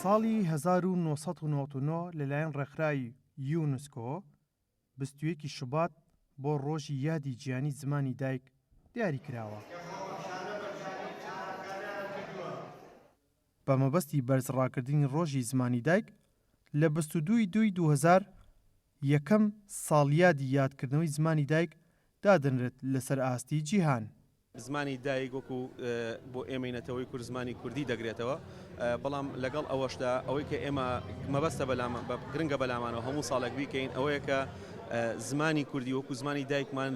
ساڵی 1999 لەلایەن ڕێکخراوی یونسکۆ 21 شوبات بۆ ڕۆژی یادی گیانی زمانی دایک دیاری کراوە. بە مەبەستی بەرزڕاکردنی ڕۆژی زمانی دایک لە 22/2/2000 یەکەم ساڵیادی یادکردنەوەی زمانی دایک دادەنرێت لەسەر ئاستی جیهان. زمانی دایک وەکو بۆ ئێمەینەتەوەی کورد زمانی کوردی دەگرێتەوە، بەڵام لەگەڵ ئەوەشدا ئەوەی کە ئێمە مەبەستە گرنگە بەلامانەوە هەموو ساڵێک بیکەین ئەوەیە کە زمانی کوردی وەکو زمانی دایکمان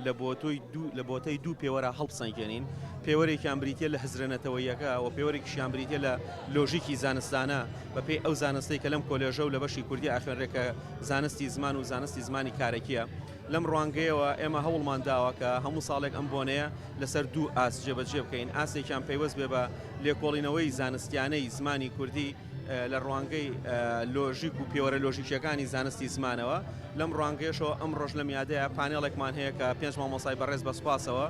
لە بۆتەی دوو پێوەرە هەڵبسەنگێنین. پێوەرێکیان بریتە لە حزرەنەتەوەیەکە و پێوەرێکیشیان بریتە لە لۆژیکی زانستانە بەپێی ئەو زانستەی کە لەم کۆلێژە و لە بەشی کوردی ئاخوێنرێکە زانستی زمان و زانستی زمانی کارێکیە. لەم ڕوانگەیەوە ئێمە هەوڵمان داوە کە هەموو ساڵێک ئەم بۆنەیە لەسەر دوو ئاس جێبەجێ بکەین. ئاسێکیان پەیوەست بێ بە لێکۆڵینەوەی زانستیانەی زمانی کوردی لە ڕوانگەی لۆژیک و پێوەرە لۆژیکیەکانی زانستی زمانەوە. لەم ڕوانگەیەشەوە ئەم ڕۆژ لە میادەیە پانێڵێکمان هەیە کە 5 مامۆسای بەڕێز بەسپاسەوە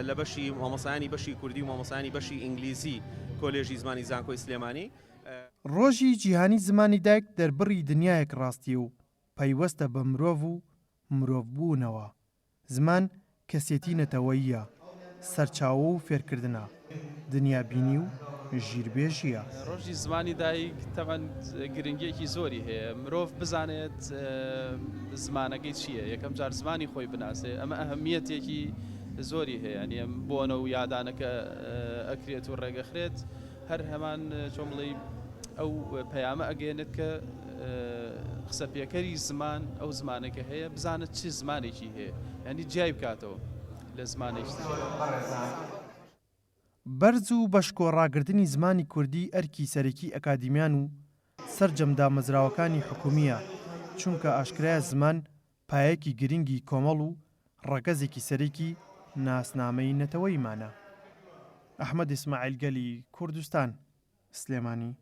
لە بەشی مامۆسایانی بەشی کوردی و مامۆسایانی بەشی ئینگلیزی کۆلێژی زمانی زانکۆی سلێمانی. ڕۆژی جیهانی زمانی دایک دەربڕی دنیایەک ڕاستی و پەیوەستە بە مرۆڤ و مرۆڤبوونەوە. زمان کەسێتی نەتەوەییە، سەرچاوە و فێرکردنە، دنیابینی و ژیربێژیە. ڕۆژی زمانی دایک تەمەەن گرنگیەکی زۆری هەیە. مرۆڤ بزانێت زمانەکەی چییە، یەکەم جار زمانی خۆی بناسێ. ئەمە ئەهەمیەتێکی زۆری هەیە، ینی ئەم بۆنە و یادانەکە ئەکرێت و ڕێگەخرێت. هەر هەمان چۆمڵی ئەو پەیامە ئەگەێنێت کە قسەپێکەری زمان ئەو زمانێکە هەیە بزانێت چی زمانێکی هەیە، ینی جیای بکاتەوە لە زمانێکی. بەرز و بەشکۆڕاگرتنی زمانی کوردی ئەرکی سەرەکی ئەکادیمیان و سەرجەم دامەزراوەکانی حکوومیە، چونکە ئاشکرایە زمان پایەکی گرنگی کۆمەڵ و ڕەگەزێکی سەرەکی ناسنامەی نەتەوەیمانە. ئەحمەد ئیسماعیل گەلی، کوردستان، سلێمانی.